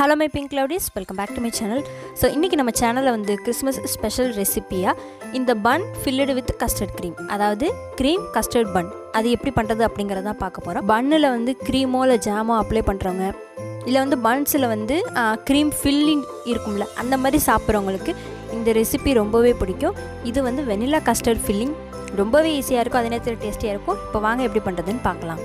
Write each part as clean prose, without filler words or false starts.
Hello my pink cloudies, welcome back to my channel. So இன்னைக்கு நம்ம சேனல்ல வந்து கிறிஸ்மஸ் ஸ்பெஷல் ரெசிபியா இந்த பன் filled with custard cream, அதாவது cream custard bun. அது எப்படி பண்றது அப்படிங்கறத தான் பார்க்க போறோம். பன்னுல வந்து creamோ இல்ல ஜாமோ அப்ளை பண்றவங்க இல்ல வந்து பன்ஸ்ல வந்து cream filling இருக்கும்ல அந்த மாதிரி சாப்பிடுறவங்களுக்கு இந்த ரெசிபி ரொம்பவே பிடிக்கும். இது வந்து வெனிலா custard filling ரொம்பவே ஈஸியா இருக்கும், அதே நேரத்துல டேஸ்டியா இருக்கும். இப்போ வாங்க எப்படி பண்றதுன்னு பார்க்கலாம்.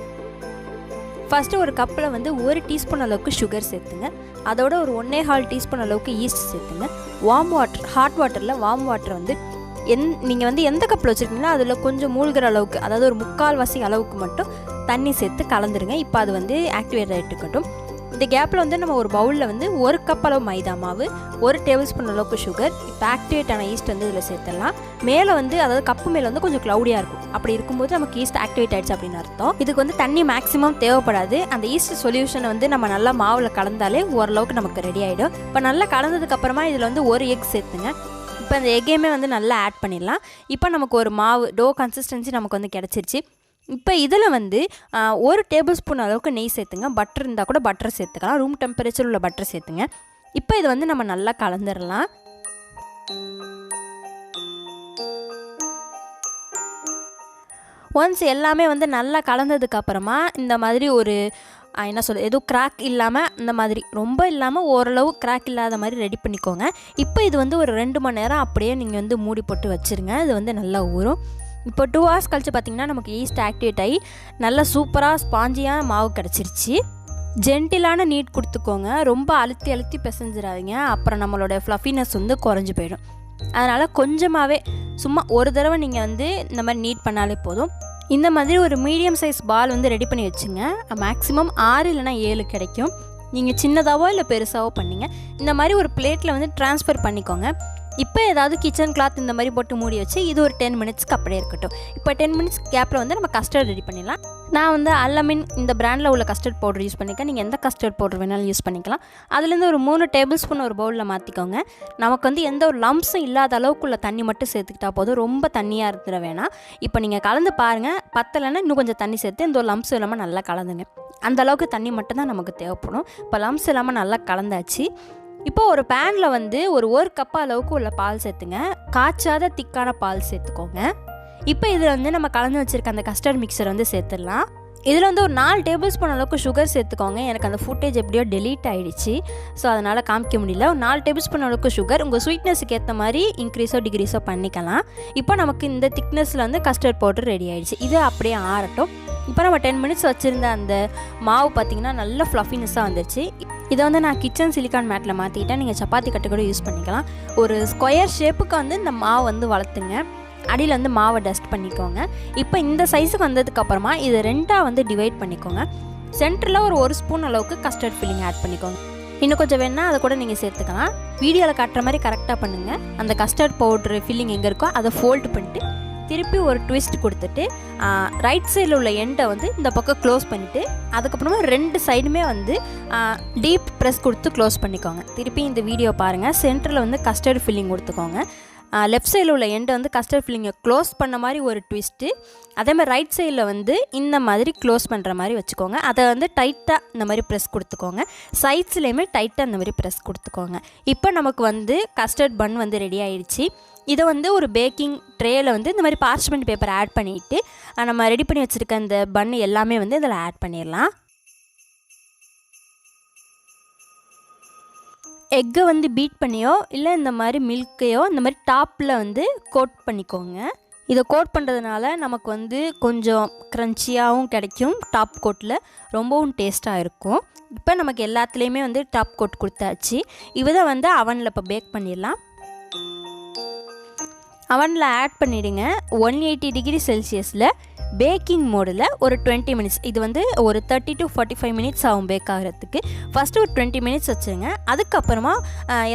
ஃபர்ஸ்ட் ஒரு கப்பில் வந்து 1 டீஸ்பூன் அளவுக்கு சுகர் சேர்த்துங்க. அதோட ஒரு 1.5 டீஸ்பூன் அளவுக்கு ஈஸ்ட் சேர்த்துங்க. வார்ம் வாட்டர், ஹாட் வாட்டரில் வார்ம் வாட்டர் வந்து நீங்கள் வந்து எந்த கப்பில் வச்சுருக்கீங்களோ அதில் கொஞ்சம் மூழ்கிற அளவுக்கு, அதாவது ஒரு 1/4 அளவுக்கு மட்டும் தண்ணி சேர்த்து கலந்துருங்க. இப்போ அது வந்து ஆக்டிவேட் ஆகிட்டு இருக்கட்டும். இந்த கேப்பில் வந்து நம்ம ஒரு பவுலில் வந்து 1 கப் அளவு மைதா மாவு, 1 டேபிள் ஸ்பூன் அளவுக்கு சுகர், இப்போ ஆக்டிவேட் ஆன ஈஸ்ட் வந்து இதில் சேர்த்துடலாம். மேலே வந்து அதாவது கப்பு மேலே வந்து கொஞ்சம் க்ளவுடியாக இருக்கும். அப்படி இருக்கும்போது நமக்கு ஈஸ்ட் ஆக்டிவேட் ஆகிடுச்சு அப்படின்னு அர்த்தம். இதுக்கு வந்து தண்ணி மேக்ஸிமம் தேவைப்படாது. அந்த ஈஸ்ட் சொல்யூஷனை வந்து நம்ம நல்லா மாவில் கலந்தாலே ஓரளவுக்கு நமக்கு ரெடி ஆகிடும். இப்போ நல்லா கலந்ததுக்கப்புறமா இதில் வந்து 1 எக் சேர்த்துங்க. இப்போ அந்த எக்கையுமே வந்து நல்லா ஆட் பண்ணிடலாம். இப்போ நமக்கு ஒரு மாவு டோ கன்சிஸ்டன்சி நமக்கு வந்து கிடச்சிருச்சு. இப்போ இதில் வந்து 1 டேபிள் ஸ்பூன் அளவுக்கு நெய் சேர்த்துங்க. பட்டர் இருந்தால் கூட பட்டர் சேர்த்துக்கலாம், ரூம் டெம்பரேச்சர் உள்ள பட்டர் சேர்த்துங்க. இப்போ இதை வந்து நம்ம நல்லா கலந்துடலாம். ஒன்ஸ் எல்லாமே வந்து நல்லா கலந்ததுக்கப்புறமா இந்த மாதிரி ஒரு என்ன சொல்கிறது, எதுவும் கிராக் இல்லாமல் இந்த மாதிரி ரொம்ப இல்லாமல் ஓரளவு கிராக் இல்லாத மாதிரி ரெடி பண்ணிக்கோங்க. இப்போ இது வந்து ஒரு 2 மணி நேரம் அப்படியே நீங்கள் வந்து மூடி போட்டு வச்சுருங்க. இது வந்து நல்லா ஊறும். இப்போ 2 hours கழிச்சு பார்த்திங்கன்னா நமக்கு ஈஸ்ட் ஆக்டிவேட் ஆகி நல்லா சூப்பராக ஸ்பாஞ்சியாக மாவு கிடச்சிருச்சு. ஜென்டிலான நீட் கொடுத்துக்கோங்க, ரொம்ப அழுத்தி அழுத்தி பிசைஞ்சிடாதீங்க, அப்புறம் நம்மளோட ஃப்ளஃபினஸ் வந்து குறைஞ்சி போயிடும். அதனால் கொஞ்சமாகவே சும்மா ஒரு தடவை நீங்கள் வந்து இந்த மாதிரி நீட் பண்ணாலே போதும். இந்த மாதிரி ஒரு மீடியம் சைஸ் பால் வந்து ரெடி பண்ணி வச்சுங்க. மேக்ஸிமம் 6 இல்லைனா 7 கிடைக்கும். நீங்கள் சின்னதாவோ இல்லை பெருசாவோ பண்ணிங்க. இந்த மாதிரி ஒரு பிளேட்டில் வந்து ட்ரான்ஸ்ஃபர் பண்ணிக்கோங்க. இப்போ ஏதாவது கிச்சன் கிளாத் இந்த மாதிரி போட்டு மூடி வச்சு இது ஒரு 10 மினிட்ஸ்க்கு அப்படியே இருக்கட்டும். இப்போ 10 மினிட்ஸ் கேப்பில் வந்து நம்ம கஸ்டர்ட் ரெடி பண்ணிடலாம். நான் வந்து அல்லமின் இந்த பிராண்டில் உள்ள கஸ்டர்ட் பவுடர் யூஸ் பண்ணிக்கேன். நீங்கள் எந்த கஸ்டர்ட் பவுடர் வேணாலும் யூஸ் பண்ணிக்கலாம். அதுலேருந்து ஒரு 3 டேபிள் ஸ்பூன் ஒரு பவுலில் மாற்றிக்கோங்க. நமக்கு வந்து எந்த ஒரு லம்ஸும் இல்லாத அளவுக்குள்ள தண்ணி மட்டும் சேர்த்துக்கிட்டா போதும், ரொம்ப தண்ணியாக இருந்துட வேணாம். இப்போ நீங்கள் கலந்து பாருங்கள், பத்தலைன்னா இன்னும் கொஞ்சம் தண்ணி சேர்த்து இந்த ஒரு லம்ஸ் இல்லாமல் நல்லா கலந்துங்க. அந்த அளவுக்கு தண்ணி மட்டும் தான் நமக்கு தேவைப்படும். இப்போ லம்ஸ் இல்லாமல் நல்லா கலந்தாச்சு. இப்போ ஒரு பேனில் வந்து ஒரு 1 கப் அளவுக்கு உள்ள பால் சேர்த்துங்க. காய்ச்சாத திக்கான பால் சேர்த்துக்கோங்க. இப்போ இதில் வந்து நம்ம கலந்து வச்சுருக்க அந்த கஸ்டர்ட் மிக்சர் வந்து சேர்த்துடலாம். இதில் வந்து ஒரு 4 டேபிள் ஸ்பூன் அளவுக்கு சுகர் சேர்த்துக்கோங்க. எனக்கு அந்த ஃபுட்டேஜ் எப்படியோ டெலீட் ஆகிடுச்சு, ஸோ அதனால் காமிக்க முடியல. ஒரு 4 டேபிள் ஸ்பூன் அளவுக்கு சுகர் உங்கள் ஸ்வீட்னஸுக்கு ஏற்ற மாதிரி இன்க்ரீஸோ டிக்ரீஸோ பண்ணிக்கலாம். இப்போ நமக்கு இந்த திக்னஸில் வந்து கஸ்டர்ட் பவுடர் ரெடி ஆகிடுச்சு. இது அப்படியே ஆறட்டும். இப்போ நம்ம 10 மினிட்ஸ் வச்சுருந்த அந்த மாவு பார்த்திங்கன்னா நல்ல ஃப்ளஃபினஸாக வந்துருச்சு. இதை வந்து நான் கிச்சன் சிலிக்கான் மேட்டில் மாற்றிக்கிட்டேன். நீங்கள் சப்பாத்தி கட்டு கூட யூஸ் பண்ணிக்கலாம். ஒரு ஸ்கொயர் ஷேப்புக்கு வந்து இந்த மாவு வந்து வளர்த்துங்க. அடியில் வந்து மாவை டஸ்ட் பண்ணிக்கோங்க. இப்போ இந்த சைஸுக்கு வந்ததுக்கப்புறமா இதை 2ஆக வந்து டிவைட் பண்ணிக்கோங்க. சென்டரில் ஒரு ஸ்பூன் அளவுக்கு கஸ்டர்ட் ஃபில்லிங் ஆட் பண்ணிக்கோங்க. இன்னும் கொஞ்சம் வேணால் அதை கூட நீங்கள் சேர்த்துக்கலாம். வீடியோவில் காட்டுற மாதிரி கரெக்டாக பண்ணுங்கள். அந்த கஸ்டர்ட் பவுட்ரு ஃபில்லிங் எங்கே இருக்கோ அதை ஃபோல்டு பண்ணிட்டு திருப்பி ஒரு ட்விஸ்ட் கொடுத்துட்டு ரைட் சைடில் உள்ள எண்டை வந்து இந்த பக்கம் க்ளோஸ் பண்ணிவிட்டு அதுக்கப்புறமா 2 சைடுமே வந்து டீப் ப்ரெஸ் கொடுத்து க்ளோஸ் பண்ணிக்கோங்க. திருப்பி இந்த வீடியோ பாருங்கள். சென்டரில் வந்து கஸ்டர்ட் ஃபில்லிங் கொடுத்துக்கோங்க. லெஃப்ட் சைடில் உள்ள எண்டை வந்து கஸ்டர்ட் ஃபில்லிங்கை க்ளோஸ் பண்ண மாதிரி ஒரு ட்விஸ்ட்டு, அதேமாதிரி ரைட் சைடில் வந்து இந்த மாதிரி க்ளோஸ் பண்ணுற மாதிரி வச்சுக்கோங்க. அதை வந்து டைட்டாக இந்த மாதிரி ப்ரெஸ் கொடுத்துக்கோங்க. சைட்ஸ்லேயுமே டைட்டாக இந்த மாதிரி ப்ரெஸ் கொடுத்துக்கோங்க. இப்போ நமக்கு வந்து கஸ்டர்ட் பன் வந்து ரெடி ஆகிடுச்சு. இதை வந்து ஒரு பேக்கிங் ட்ரேயில் வந்து இந்த மாதிரி பார்ச்மெண்ட் பேப்பர் ஆட் பண்ணிவிட்டு நம்ம ரெடி பண்ணி வச்சுருக்க அந்த பன் எல்லாமே வந்து இதில் ஆட் பண்ணிடலாம். எக்கை வந்து பீட் பண்ணியோ இல்லை இந்த மாதிரி மில்க்கையோ இந்த மாதிரி டாப்பில் வந்து கோட் பண்ணிக்கோங்க. இதை கோட் பண்ணுறதுனால நமக்கு வந்து கொஞ்சம் க்ரன்ச்சியாகவும் கிடைக்கும். டாப் கோட்டில் ரொம்பவும் டேஸ்ட்டாக இருக்கும். இப்போ நமக்கு எல்லாத்துலேயுமே வந்து டாப் கோட் கொடுத்தாச்சு. இதை வந்து அவனில் இப்போ பேக் பண்ணிடலாம். அவனில் ஆட் பண்ணிவிடுங்க. 180 டிகிரி செல்சியஸில் பேக்கிங் மோடில் ஒரு 20 மினிட்ஸ். இது வந்து ஒரு 30 to 45 மினிட்ஸ் ஆகும் பேக் ஆகிறதுக்கு. ஃபஸ்ட்டு ஒரு 20 மினிட்ஸ் வச்சுருங்க. அதுக்கப்புறமா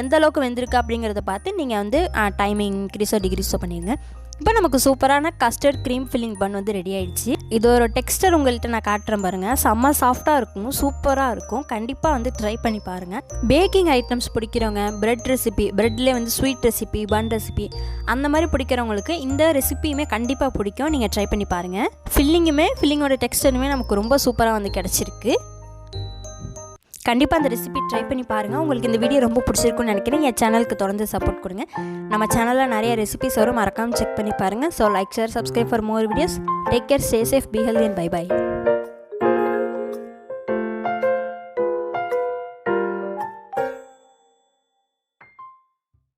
எந்த அளவுக்கு வெந்திருக்கு அப்படிங்கிறத பார்த்து நீங்கள் வந்து டைமிங் இன்க்ரீஸோ டிகிரீஸோ பண்ணிடுங்க. இப்போ நமக்கு சூப்பரான கஸ்டர்ட் க்ரீம் ஃபில்லிங் பன் வந்து ரெடி ஆகிடுச்சு. இது ஒரு டெக்ஸ்டர் உங்கள்கிட்ட நான் காட்டுறேன் பாருங்கள். செம்ம சாஃப்டாக இருக்கும், சூப்பராக இருக்கும். கண்டிப்பாக வந்து ட்ரை பண்ணி பாருங்கள். பேக்கிங் ஐட்டம்ஸ் பிடிக்கிறவங்க, பிரெட் ரெசிபி, பிரெட்லேயே வந்து ஸ்வீட் ரெசிபி, பன் ரெசிபி அந்த மாதிரி பிடிக்கிறவங்களுக்கு இந்த ரெசிபியுமே கண்டிப்பாக பிடிக்கும். நீங்கள் ட்ரை பண்ணி பாருங்கள். ஃபில்லிங்கோட டெக்ஸ்டருமே நமக்கு ரொம்ப சூப்பராக வந்து கிடச்சிருக்கு. கண்டிப்பாக அந்த ரெசிபி ட்ரை பண்ணி பாருங்கள். உங்களுக்கு இந்த வீடியோ ரொம்ப பிடிச்சிருக்குன்னு நினைக்கிறேன். என் சேனலுக்கு தொடர்ந்து சப்போர்ட் கொடுங்க. நம்ம சேனலில் நிறைய ரெசிபிஸ் வரும், மறக்காமல் செக் பண்ணி பாருங்கள். So like, share, subscribe for more videos. Take care, stay safe, be healthy and bye by.